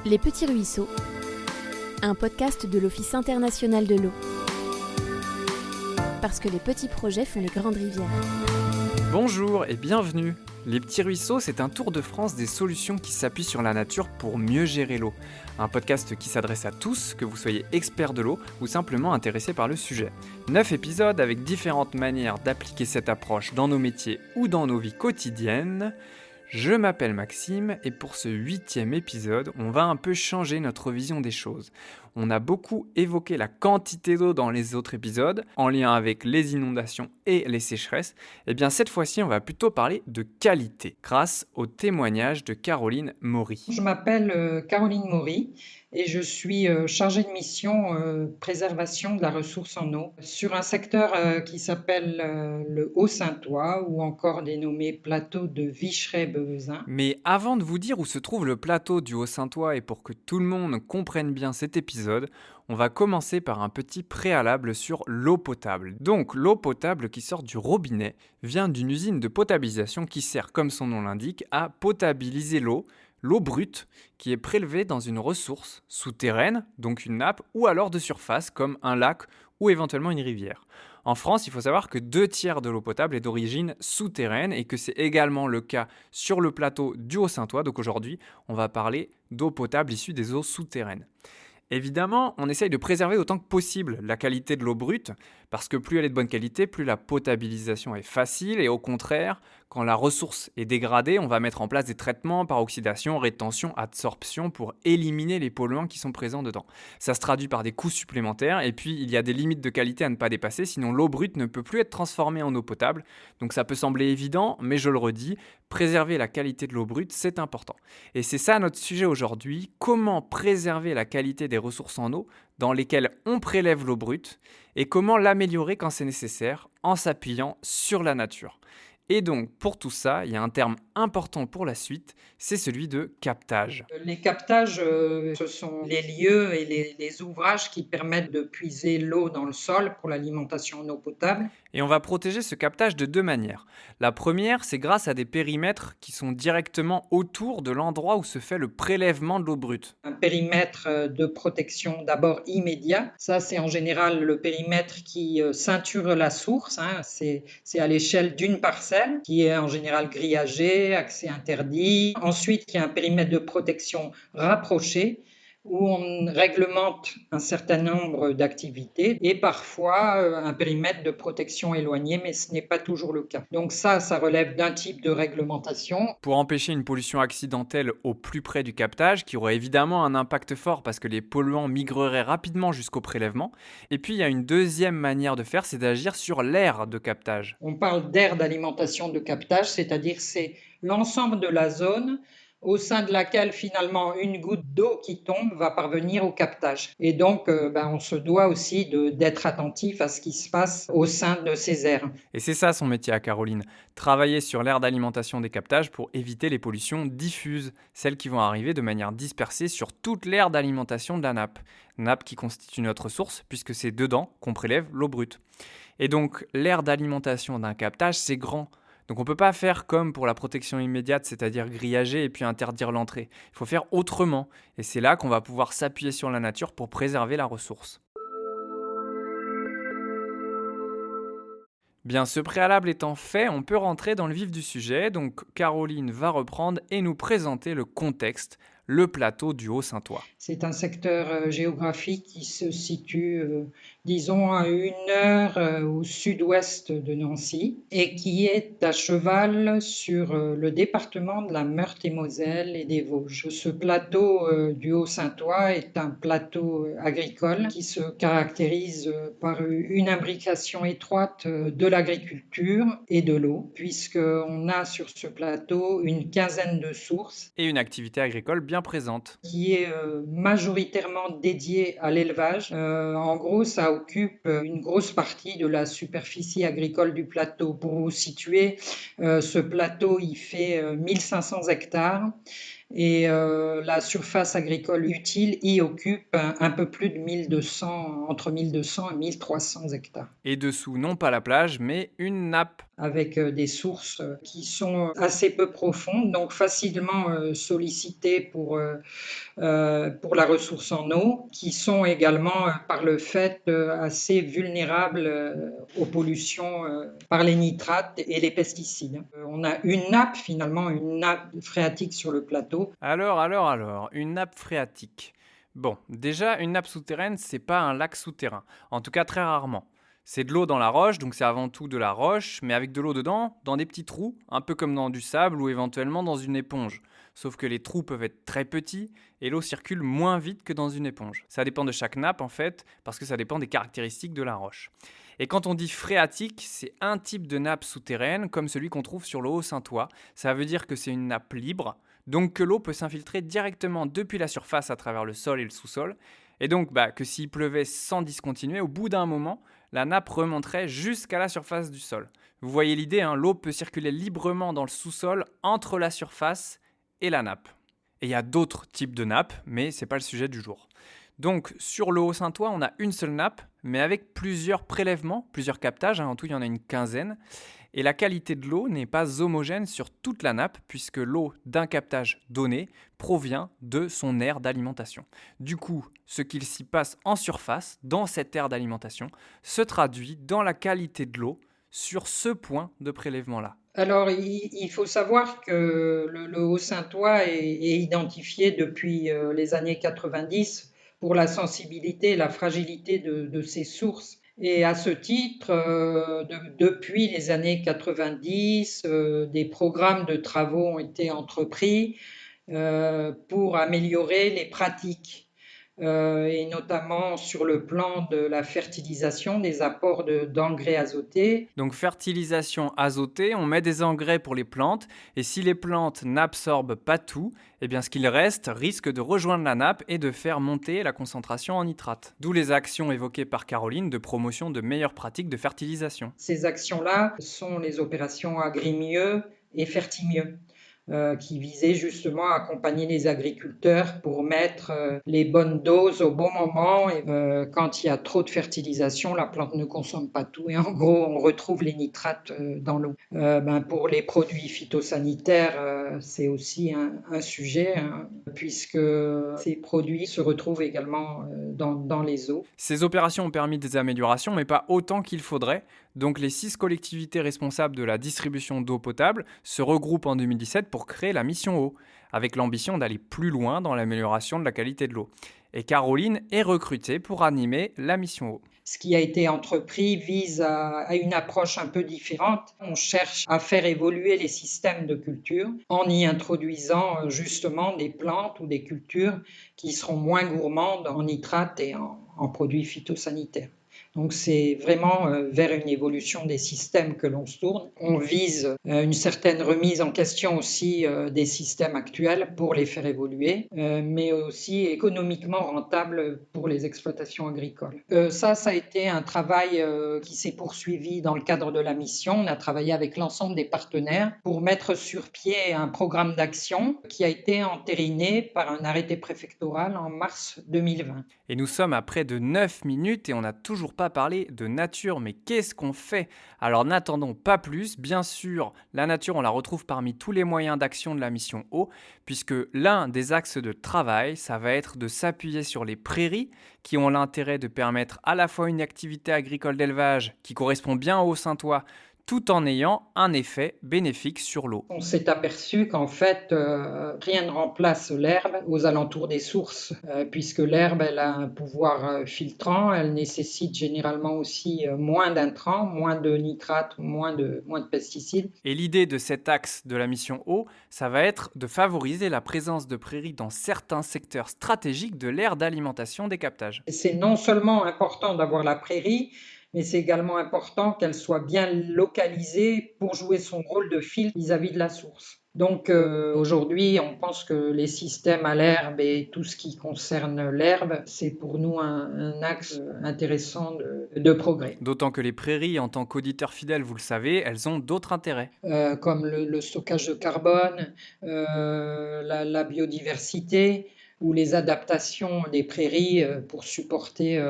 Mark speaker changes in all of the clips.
Speaker 1: Les Petits Ruisseaux, un podcast de l'Office international de l'eau. Parce que les petits projets font les grandes rivières.
Speaker 2: Bonjour et bienvenue. Les Petits Ruisseaux, c'est un tour de France des solutions qui s'appuient sur la nature pour mieux gérer l'eau. Un podcast qui s'adresse à tous, que vous soyez experts de l'eau ou simplement intéressés par le sujet. 9 épisodes avec différentes manières d'appliquer cette approche dans nos métiers ou dans nos vies quotidiennes. Je m'appelle Maxime et pour ce 8e épisode, on va un peu changer notre vision des choses. On a beaucoup évoqué la quantité d'eau dans les autres épisodes, en lien avec les inondations et les sécheresses. Et bien cette fois-ci, on va plutôt parler de qualité, grâce au témoignage de Caroline Maury.
Speaker 3: Je m'appelle Caroline Maury et je suis chargée de mission préservation de la ressource en eau sur un secteur qui s'appelle le Haut-Saintois ou encore dénommé plateau de Vicheret-Bevezin.
Speaker 2: Mais avant de vous dire où se trouve le plateau du Haut-Saintois et pour que tout le monde comprenne bien cet épisode, on va commencer par un petit préalable sur l'eau potable. Donc l'eau potable qui sort du robinet vient d'une usine de potabilisation qui sert, comme son nom l'indique, à potabiliser l'eau brute qui est prélevée dans une ressource souterraine, donc une nappe, ou alors de surface comme un lac ou éventuellement une rivière. En France, il faut savoir que 2/3 de l'eau potable est d'origine souterraine et que c'est également le cas sur le plateau du Haut-Saintois. Donc aujourd'hui, on va parler d'eau potable issue des eaux souterraines. Évidemment, on essaye de préserver autant que possible la qualité de l'eau brute, parce que plus elle est de bonne qualité, plus la potabilisation est facile, et au contraire, quand la ressource est dégradée, on va mettre en place des traitements par oxydation, rétention, adsorption pour éliminer les polluants qui sont présents dedans. Ça se traduit par des coûts supplémentaires, et puis il y a des limites de qualité à ne pas dépasser, sinon l'eau brute ne peut plus être transformée en eau potable. Donc ça peut sembler évident, mais je le redis, préserver la qualité de l'eau brute, c'est important. Et c'est ça notre sujet aujourd'hui, comment préserver la qualité des ressources en eau dans lesquelles on prélève l'eau brute et comment l'améliorer quand c'est nécessaire en s'appuyant sur la nature. Et donc, pour tout ça, il y a un terme important pour la suite, c'est celui de captage.
Speaker 3: Les captages, ce sont les lieux et les ouvrages qui permettent de puiser l'eau dans le sol pour l'alimentation en eau potable.
Speaker 2: Et on va protéger ce captage de 2 manières. La première, c'est grâce à des périmètres qui sont directement autour de l'endroit où se fait le prélèvement de l'eau brute.
Speaker 3: Un périmètre de protection d'abord immédiat. Ça, c'est en général le périmètre qui ceinture la source. C'est à l'échelle d'une parcelle qui est en général grillagée, accès interdit. Ensuite, il y a un périmètre de protection rapproché où on réglemente un certain nombre d'activités et parfois un périmètre de protection éloigné, mais ce n'est pas toujours le cas. Donc ça relève d'un type de réglementation.
Speaker 2: Pour empêcher une pollution accidentelle au plus près du captage, qui aurait évidemment un impact fort parce que les polluants migreraient rapidement jusqu'au prélèvement. Et puis il y a une deuxième manière de faire, c'est d'agir sur l'aire de captage.
Speaker 3: On parle d'aire d'alimentation de captage, c'est-à-dire c'est l'ensemble de la zone au sein de laquelle finalement une goutte d'eau qui tombe va parvenir au captage. Et donc on se doit aussi d'être attentif à ce qui se passe au sein de ces aires.
Speaker 2: Et c'est ça son métier à Caroline, travailler sur l'aire d'alimentation des captages pour éviter les pollutions diffuses, celles qui vont arriver de manière dispersée sur toute l'aire d'alimentation de la nappe qui constitue notre source puisque c'est dedans qu'on prélève l'eau brute. Et donc l'aire d'alimentation d'un captage, c'est grand. Donc on ne peut pas faire comme pour la protection immédiate, c'est-à-dire grillager et puis interdire l'entrée. Il faut faire autrement. Et c'est là qu'on va pouvoir s'appuyer sur la nature pour préserver la ressource. Bien, ce préalable étant fait, on peut rentrer dans le vif du sujet. Donc Caroline va reprendre et nous présenter le contexte, le plateau du Haut-Saintois.
Speaker 3: C'est un secteur géographique qui se situe, disons, à 1 heure au sud-ouest de Nancy et qui est à cheval sur le département de la Meurthe-et-Moselle et des Vosges. Ce plateau du Haut-Saintois est un plateau agricole qui se caractérise par une imbrication étroite de l'agriculture et de l'eau, puisqu'on a sur ce plateau une quinzaine de sources.
Speaker 2: Et une activité agricole bien présente.
Speaker 3: Qui est majoritairement dédiée à l'élevage. En gros, ça occupe une grosse partie de la superficie agricole du plateau. Pour vous situer, ce plateau, il fait 1500 hectares. et la surface agricole utile y occupe un peu plus de 1200, entre 1200 et 1300 hectares.
Speaker 2: Et dessous, non pas la plage, mais une nappe.
Speaker 3: Avec des sources qui sont assez peu profondes, donc facilement sollicitées pour la ressource en eau, qui sont également, par le fait, assez vulnérables aux pollutions par les nitrates et les pesticides. On a une nappe, finalement, une nappe phréatique sur le plateau.
Speaker 2: Alors, une nappe phréatique. Bon, déjà, une nappe souterraine, c'est pas un lac souterrain. En tout cas, très rarement. C'est de l'eau dans la roche, donc c'est avant tout de la roche, mais avec de l'eau dedans, dans des petits trous, un peu comme dans du sable ou éventuellement dans une éponge. Sauf que les trous peuvent être très petits et l'eau circule moins vite que dans une éponge. Ça dépend de chaque nappe en fait, parce que ça dépend des caractéristiques de la roche. Et quand on dit phréatique, c'est un type de nappe souterraine comme celui qu'on trouve sur le Haut-Saintois. Ça veut dire que c'est une nappe libre, donc que l'eau peut s'infiltrer directement depuis la surface à travers le sol et le sous-sol. Et donc que s'il pleuvait sans discontinuer, au bout d'un moment, la nappe remonterait jusqu'à la surface du sol. Vous voyez l'idée, hein, l'eau peut circuler librement dans le sous-sol entre la surface et la nappe. Et il y a d'autres types de nappes, mais ce n'est pas le sujet du jour. Donc sur le Haut-Saintois, on a une seule nappe, mais avec plusieurs prélèvements, plusieurs captages, hein, en tout il y en a une quinzaine. Et la qualité de l'eau n'est pas homogène sur toute la nappe, puisque l'eau d'un captage donné provient de son aire d'alimentation. Du coup, ce qu'il s'y passe en surface, dans cette aire d'alimentation, se traduit dans la qualité de l'eau sur ce point de prélèvement-là.
Speaker 3: Alors, il faut savoir que le Haut-Saintois est identifié depuis les années 90 pour la sensibilité et la fragilité de ses sources. Et à ce titre, depuis les années 90, des programmes de travaux ont été entrepris pour améliorer les pratiques et notamment sur le plan de la fertilisation, des apports d'engrais azotés.
Speaker 2: Donc fertilisation azotée, on met des engrais pour les plantes, et si les plantes n'absorbent pas tout, eh bien ce qu'il reste risque de rejoindre la nappe et de faire monter la concentration en nitrate. D'où les actions évoquées par Caroline de promotion de meilleures pratiques de fertilisation.
Speaker 3: Ces actions-là sont les opérations Agrimieux et Fertimieux, qui visaient justement à accompagner les agriculteurs pour mettre les bonnes doses au bon moment. Et quand il y a trop de fertilisation, la plante ne consomme pas tout. Et en gros, on retrouve les nitrates dans l'eau. Pour les produits phytosanitaires, c'est aussi un sujet, hein, puisque ces produits se retrouvent également dans les eaux.
Speaker 2: Ces opérations ont permis des améliorations, mais pas autant qu'il faudrait. Donc les 6 collectivités responsables de la distribution d'eau potable se regroupent en 2017 pour créer la mission eau, avec l'ambition d'aller plus loin dans l'amélioration de la qualité de l'eau. Et Caroline est recrutée pour animer la mission eau.
Speaker 3: Ce qui a été entrepris vise à une approche un peu différente. On cherche à faire évoluer les systèmes de culture en y introduisant justement des plantes ou des cultures qui seront moins gourmandes en nitrates et en produits phytosanitaires. Donc c'est vraiment vers une évolution des systèmes que l'on se tourne. On vise une certaine remise en question aussi des systèmes actuels pour les faire évoluer, mais aussi économiquement rentables pour les exploitations agricoles. Ça a été un travail qui s'est poursuivi dans le cadre de la mission. On a travaillé avec l'ensemble des partenaires pour mettre sur pied un programme d'action qui a été entériné par un arrêté préfectoral en mars 2020.
Speaker 2: Et nous sommes à près de 9 minutes et on n'a toujours pas parlé de nature. Mais qu'est-ce qu'on fait? Alors n'attendons pas plus. Bien sûr, la nature, on la retrouve parmi tous les moyens d'action de la mission eau, puisque l'un des axes de travail, ça va être de s'appuyer sur les prairies qui ont l'intérêt de permettre à la fois une activité agricole d'élevage qui correspond bien au Saintois, tout en ayant un effet bénéfique sur l'eau.
Speaker 3: On s'est aperçu qu'en fait, rien ne remplace l'herbe aux alentours des sources, puisque l'herbe, elle a un pouvoir filtrant, elle nécessite généralement aussi moins d'intrants, moins de nitrates, moins de pesticides.
Speaker 2: Et l'idée de cet axe de la mission eau, ça va être de favoriser la présence de prairies dans certains secteurs stratégiques de l'aire d'alimentation des captages.
Speaker 3: C'est non seulement important d'avoir la prairie, mais c'est également important qu'elle soit bien localisée pour jouer son rôle de filtre vis-à-vis de la source. Donc aujourd'hui, on pense que les systèmes à l'herbe et tout ce qui concerne l'herbe, c'est pour nous un axe intéressant de progrès.
Speaker 2: D'autant que les prairies, en tant qu'auditeurs fidèles, vous le savez, elles ont d'autres intérêts.
Speaker 3: Comme le stockage de carbone, la biodiversité ou les adaptations des prairies pour supporter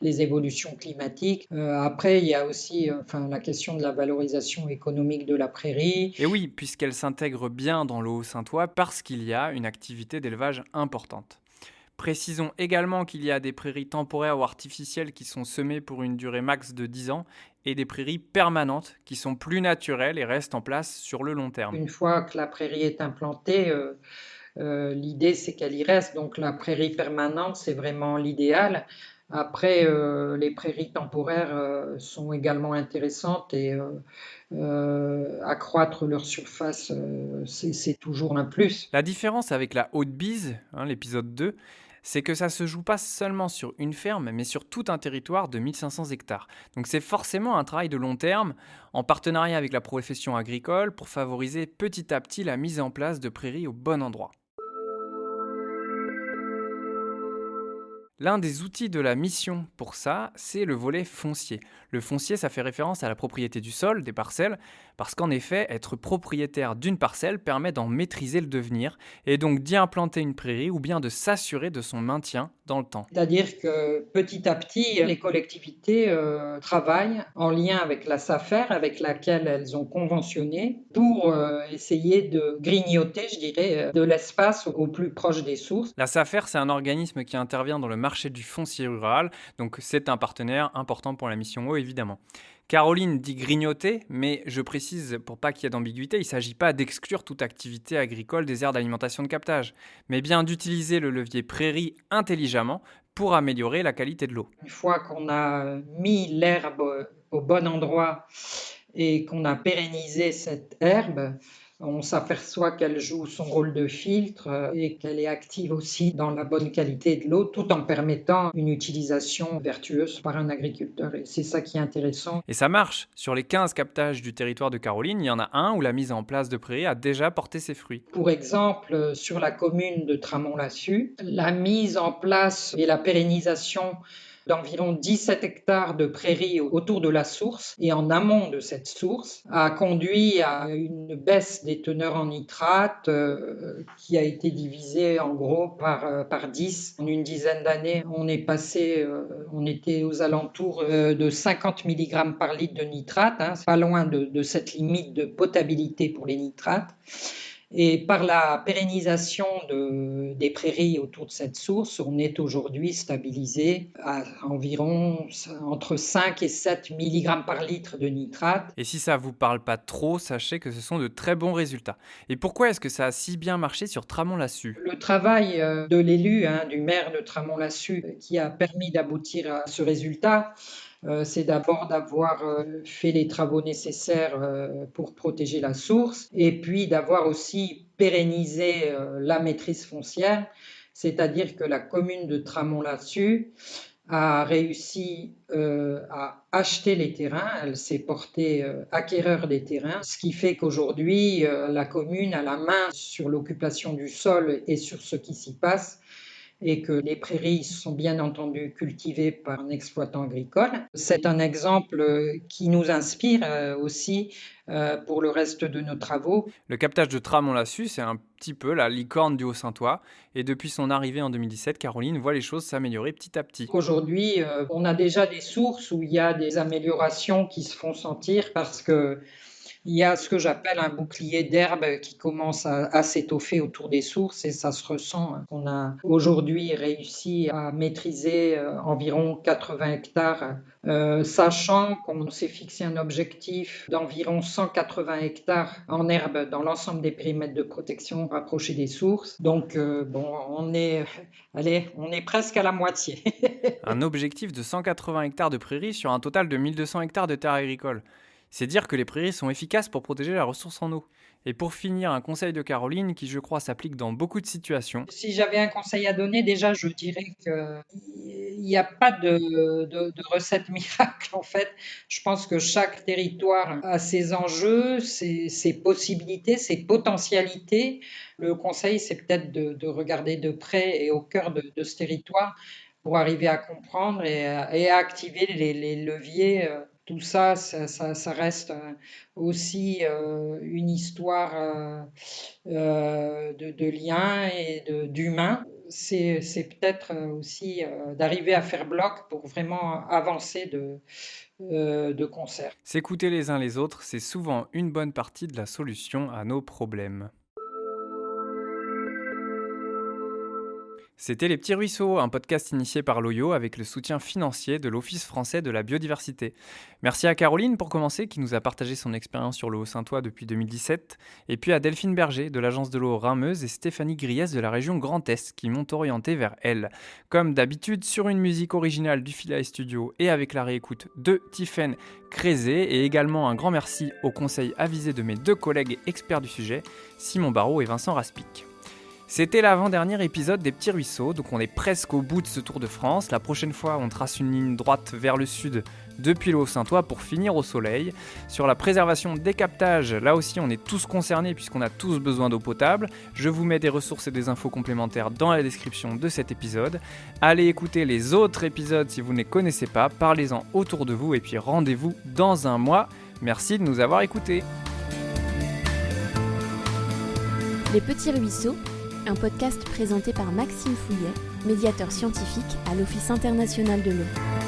Speaker 3: les évolutions climatiques. Après, il y a aussi la question de la valorisation économique de la prairie.
Speaker 2: Et oui, puisqu'elles s'intègrent bien dans le Haut-Saintois parce qu'il y a une activité d'élevage importante. Précisons également qu'il y a des prairies temporaires ou artificielles qui sont semées pour une durée max de 10 ans et des prairies permanentes qui sont plus naturelles et restent en place sur le long terme.
Speaker 3: Une fois que la prairie est implantée, l'idée c'est qu'elle y reste. Donc la prairie permanente, c'est vraiment l'idéal. Après, les prairies temporaires sont également intéressantes et accroître leur surface, c'est toujours un plus.
Speaker 2: La différence avec la haute bise, l'épisode 2, c'est que ça se joue pas seulement sur une ferme, mais sur tout un territoire de 1500 hectares. Donc c'est forcément un travail de long terme, en partenariat avec la profession agricole, pour favoriser petit à petit la mise en place de prairies au bon endroit. L'un des outils de la mission pour ça, c'est le volet foncier. Le foncier, ça fait référence à la propriété du sol, des parcelles, parce qu'en effet, être propriétaire d'une parcelle permet d'en maîtriser le devenir, et donc d'y implanter une prairie ou bien de s'assurer de son maintien dans le temps.
Speaker 3: C'est-à-dire que petit à petit, les collectivités travaillent en lien avec la SAFER, avec laquelle elles ont conventionné, pour essayer de grignoter, je dirais, de l'espace au plus proche des sources.
Speaker 2: La SAFER, c'est un organisme qui intervient dans le marché du foncier rural, donc c'est un partenaire important pour la mission eau, évidemment. Caroline dit grignoter, mais je précise pour pas qu'il y ait d'ambiguïté, il ne s'agit pas d'exclure toute activité agricole des aires d'alimentation de captage, mais bien d'utiliser le levier prairie intelligemment pour améliorer la qualité de l'eau.
Speaker 3: Une fois qu'on a mis l'herbe au bon endroit et qu'on a pérennisé cette herbe, on s'aperçoit qu'elle joue son rôle de filtre et qu'elle est active aussi dans la bonne qualité de l'eau, tout en permettant une utilisation vertueuse par un agriculteur. Et c'est ça qui est intéressant.
Speaker 2: Et ça marche. Sur les 15 captages du territoire de Caroline, il y en a un où la mise en place de prairies a déjà porté ses fruits.
Speaker 3: Pour exemple, sur la commune de Tramont-Lassus, la mise en place et la pérennisation d'environ 17 hectares de prairies autour de la source et en amont de cette source a conduit à une baisse des teneurs en nitrate qui a été divisée en gros par 10. En une dizaine d'années, on est passé, on était aux alentours de 50 mg par litre de nitrate, pas loin de cette limite de potabilité pour les nitrates. Et par la pérennisation des prairies autour de cette source, on est aujourd'hui stabilisé à environ entre 5 et 7 mg par litre de nitrate.
Speaker 2: Et si ça vous parle pas trop, sachez que ce sont de très bons résultats. Et pourquoi est-ce que ça a si bien marché sur Tramont-Lassus ?
Speaker 3: Le travail de l'élu, du maire de Tramont-Lassus, qui a permis d'aboutir à ce résultat, c'est d'abord d'avoir fait les travaux nécessaires pour protéger la source et puis d'avoir aussi pérennisé la maîtrise foncière, c'est-à-dire que la commune de Tramont-Lassus a réussi à acheter les terrains, elle s'est portée acquéreur des terrains, ce qui fait qu'aujourd'hui la commune a la main sur l'occupation du sol et sur ce qui s'y passe, et que les prairies sont bien entendu cultivées par un exploitant agricole. C'est un exemple qui nous inspire aussi pour le reste de nos travaux.
Speaker 2: Le captage de Tramont-Lassus, c'est un petit peu la licorne du Haut-Saintois. Et depuis son arrivée en 2017, Caroline voit les choses s'améliorer petit à petit.
Speaker 3: Aujourd'hui, on a déjà des sources où il y a des améliorations qui se font sentir parce que il y a ce que j'appelle un bouclier d'herbe qui commence à s'étoffer autour des sources et ça se ressent. On a aujourd'hui réussi à maîtriser environ 80 hectares, sachant qu'on s'est fixé un objectif d'environ 180 hectares en herbe dans l'ensemble des périmètres de protection rapprochés des sources. Donc, on est presque à la moitié.
Speaker 2: Un objectif de 180 hectares de prairies sur un total de 1200 hectares de terres agricoles. C'est dire que les prairies sont efficaces pour protéger la ressource en eau. Et pour finir, un conseil de Caroline qui, je crois, s'applique dans beaucoup de situations.
Speaker 3: Si j'avais un conseil à donner, déjà, je dirais qu'il n'y a pas de recette miracle, en fait. Je pense que chaque territoire a ses enjeux, ses possibilités, ses potentialités. Le conseil, c'est peut-être de regarder de près et au cœur de ce territoire pour arriver à comprendre et à activer les leviers. Tout ça, ça reste aussi une histoire de liens et d'humains. C'est peut-être aussi d'arriver à faire bloc pour vraiment avancer de concert.
Speaker 2: S'écouter les uns les autres, c'est souvent une bonne partie de la solution à nos problèmes. C'était Les Petits Ruisseaux, un podcast initié par l'OYO avec le soutien financier de l'Office français de la biodiversité. Merci à Caroline pour commencer, qui nous a partagé son expérience sur le Haut-Saintois depuis 2017, et puis à Delphine Berger de l'Agence de l'eau Rhin-Meuse et Stéphanie Griès de la région Grand Est qui m'ont orienté vers elle. Comme d'habitude, sur une musique originale du Philae Studio et avec la réécoute de Tiffaine Crézé, et également un grand merci aux conseils avisés de mes deux collègues experts du sujet, Simon Barraud et Vincent Raspic. C'était l'avant-dernier épisode des Petits Ruisseaux, donc on est presque au bout de ce Tour de France. La prochaine fois, on trace une ligne droite vers le sud depuis le Haut-Saintois pour finir au soleil. Sur la préservation des captages, là aussi on est tous concernés puisqu'on a tous besoin d'eau potable. Je vous mets des ressources et des infos complémentaires dans la description de cet épisode. Allez écouter les autres épisodes si vous ne les connaissez pas, parlez-en autour de vous et puis rendez-vous dans un mois. Merci de nous avoir écoutés.
Speaker 1: Les Petits Ruisseaux, un podcast présenté par Maxime Fouillet, médiateur scientifique à l'Office international de l'eau.